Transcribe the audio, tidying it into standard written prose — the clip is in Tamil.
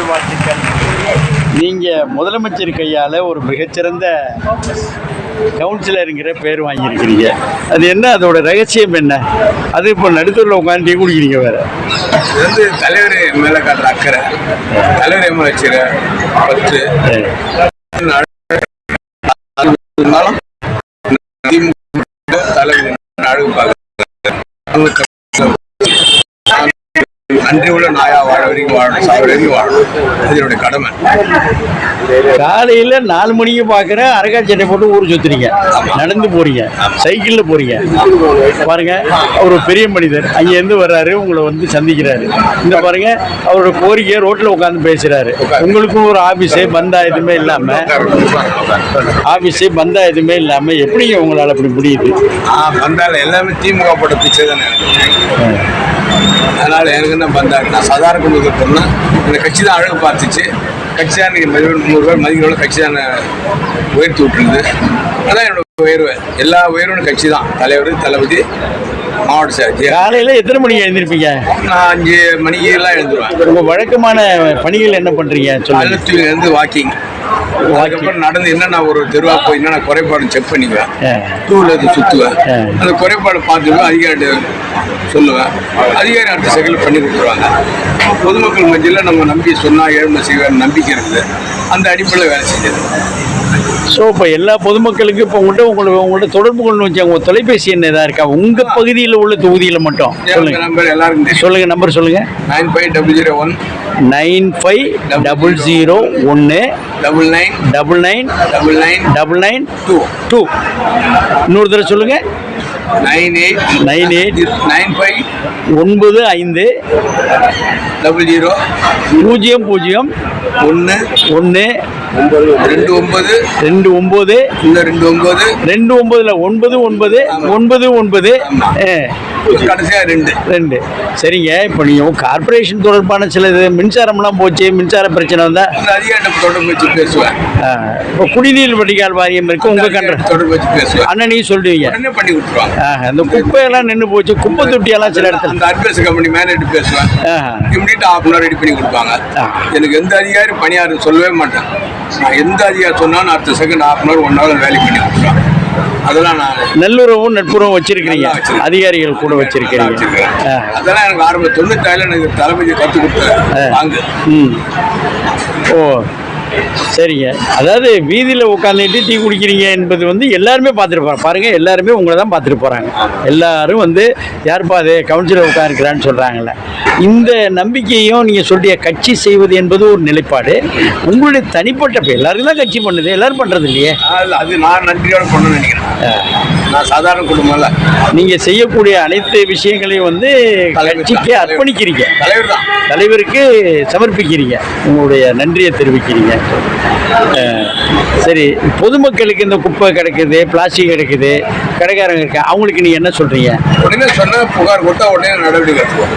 வாழ்த்துக்கள். நீங்கள் முதலமைச்சர் கையால் ஒரு மிகச்சிறந்த கவுன்சிலருங்கிற பேர் வாங்கியிருக்கிறீங்க. அது என்ன, அதோட ரகசியம் என்ன? அது இப்போ நடுத்தூரில் உட்காந்து டீ குடிக்கிறீங்க வேறு. இது வந்து தலைவர் மேலே காட்டுற அக்கறை, தலைவர் எம்மை வச்சுற பற்று இருந்தாலும் தலைவர் அழகு பார்க்க நன்றி உள்ள நாயா வாழ வரைக்கும் வாழணும், சாவர வரைக்கும் வாழணும். அது என்னுடைய கடமை. காலையில் 4 மணிக்கு பார்க்குறேன், அரக்கா சட்டை போட்டு ஊர் சுற்றுறீங்க, நடந்து போகிறீங்க, சைக்கிளில் போகிறீங்க. பாருங்க, அவர் ஒரு பெரிய மனிதர் அங்கேருந்து வர்றாரு, உங்களை வந்து சந்திக்கிறாரு. இந்த பாருங்க, அவரோட கோரிக்கையை ரோட்டில் உட்காந்து பேசுகிறாரு. உங்களுக்கும் ஒரு ஆஃபீஸே பந்தா எதுவுமே இல்லாமல் எப்படிங்க உங்களால் அப்படி முடியுது? பந்தால எல்லாமே திமுக போட்ட பிச்சை தானே. அதனால் எனக்கு என்ன பந்தாரு, நான் சாதாரண குடும்பத்தில் போனால் இந்த கட்சி தான் அழகு பார்த்துச்சு. கட்சி தான் நீங்கள் 300 பேர் மதிக்கிறோட கட்சி தான் உயர்த்தி விட்டுருது. அதான் என்னோட உயர்வு. எல்லா உயர்வும் கட்சி தான். தலைவர், தளபதி, மாவட்ட செயலாளர். காலையில் எத்தனை மணிக்கு எழுந்திருப்பீங்க? நான் 5 மணிக்கு எல்லாம் எழுந்துருவேன். உங்கள் வழக்கமான பணிகள் என்ன பண்ணுறீங்க? அழுத்துலேருந்து வாக்கிங், அதுக்கப்புறம் நடந்து என்னென்ன ஒரு தெருவாக போய் என்னென்ன குறைபாடு செக் பண்ணிக்குவேன். டூவில் சுற்றுவேன், அந்த குறைபாடு பார்த்துக்குவேன், அதிகாரிகிட்ட சொல்லுவேன். அதிகாரி அடுத்த செகண்டில் பண்ணி கொடுத்துருவாங்க. பொதுமக்கள் மத்தியில் நம்ம நம்பி சொன்னால் ஏழ்மை செய்வேன் நம்பிக்கை இருக்குது. அந்த அடிப்படையில் வேலை செஞ்சது. ஸோ இப்போ எல்லா பொதுமக்களுக்கும் இப்போ உங்கள்கிட்ட தொடர்பு கொண்டு வச்சு உங்கள் தொலைபேசி என்ன இதாக இருக்கா? உங்கள் பகுதியில் உள்ள தொகுதியில் மட்டும் சொல்லுங்கள். நம்பர் எல்லாருக்கும் சொல்லுங்கள், நம்பர் சொல்லுங்கள். 9501 9501 99999992. இன்னொரு தடவை சொல்லுங்கள். 9895 95 00 00 1 1 29 29 99 கடைசியாக 2. சரிங்க. இப்போ நீங்கள் கார்பரேஷன் தொடர்பான சில மின்சாரம்லாம் போச்சு, மின்சார பிரச்சனை வந்தால் அதிகாரிகிட்ட தொடர்பு வச்சு பேசுவேன். இப்போ குடிநீர் வடிகால் வாரியம் இருக்குது, உங்கள் தொடர்பு வச்சு பேசுவேன். அண்ணனையும் சொல்லுவீங்க, உடனே பண்ணி கொடுத்துருவாங்க. அந்த குப்பையெல்லாம் நின்று போச்சு, குப்பை தொட்டியெல்லாம் சில இடத்துல அந்த அட்வைஸ் கம்பெனி மேனேஜர் பேசுவேன். இம்மிடியட் 1/2 hour ரெடி பண்ணி கொடுப்பாங்க. எனக்கு எந்த அதிகாரி பணியாறு சொல்லவே மாட்டேன். நான் எந்த அதிகாரி சொன்னாலும் அடுத்த செகண்ட் 1/2 hour 1 hour வேலை பண்ணி கொடுத்துருவாங்க. அதெல்லாம் நான் நல்லுறவும் நட்புறவும் வச்சிருக்கிறீங்க, அதிகாரிகள் கூட வச்சிருக்கிறீங்க. அதெல்லாம் எனக்கு ஆரம்ப 97 எனக்கு தளபதி கற்றுக் கொடுத்தேன். வாங்க. ஓ சரிங்க. அதாவது வீதியில் உட்காந்துட்டு டீ குடிக்கிறீங்க என்பது வந்து எல்லாருமே பார்த்துட்டு போகிறாங்க. பாருங்கள், எல்லாருமே உங்களை தான் பார்த்துட்டு போகிறாங்க. எல்லாரும் வந்து யாருப்பா அது கவுன்சிலர் உட்காந்துருக்கிறான்னு சொல்கிறாங்கல்ல. இந்த நம்பிக்கையும் நீங்கள் சொல்லிய கட்சி செய்வது என்பது ஒரு நிலைப்பாடு. உங்களுடைய தனிப்பட்ட எல்லாருக்கும் தான் கட்சி பண்ணுது, எல்லாரும் பண்ணுறது இல்லையே. அது நான் நன்றியோடு பண்ணணும்னு நினைக்கிறேன். நான் சாதாரண குடும்பம் இல்லை. நீங்கள் செய்யக்கூடிய அனைத்து விஷயங்களையும் வந்து கட்சிக்கு அர்ப்பணிக்கிறீங்க, தலைவருக்கு சமர்ப்பிக்கிறீங்க, உங்களுடைய நன்றியை தெரிவிக்கிறீங்க. சரி, பொதுமக்களுக்கு இந்த குப்பை கிடைக்குது, பிளாஸ்டிக் கிடைக்குது, கடைக்காரங்க இருக்கு, அவங்களுக்கு நீங்கள் என்ன சொல்கிறீங்க? உடனே சொன்னால் புகார் கொடுத்தா உடனே நடவடிக்கை எடுத்துவோம்.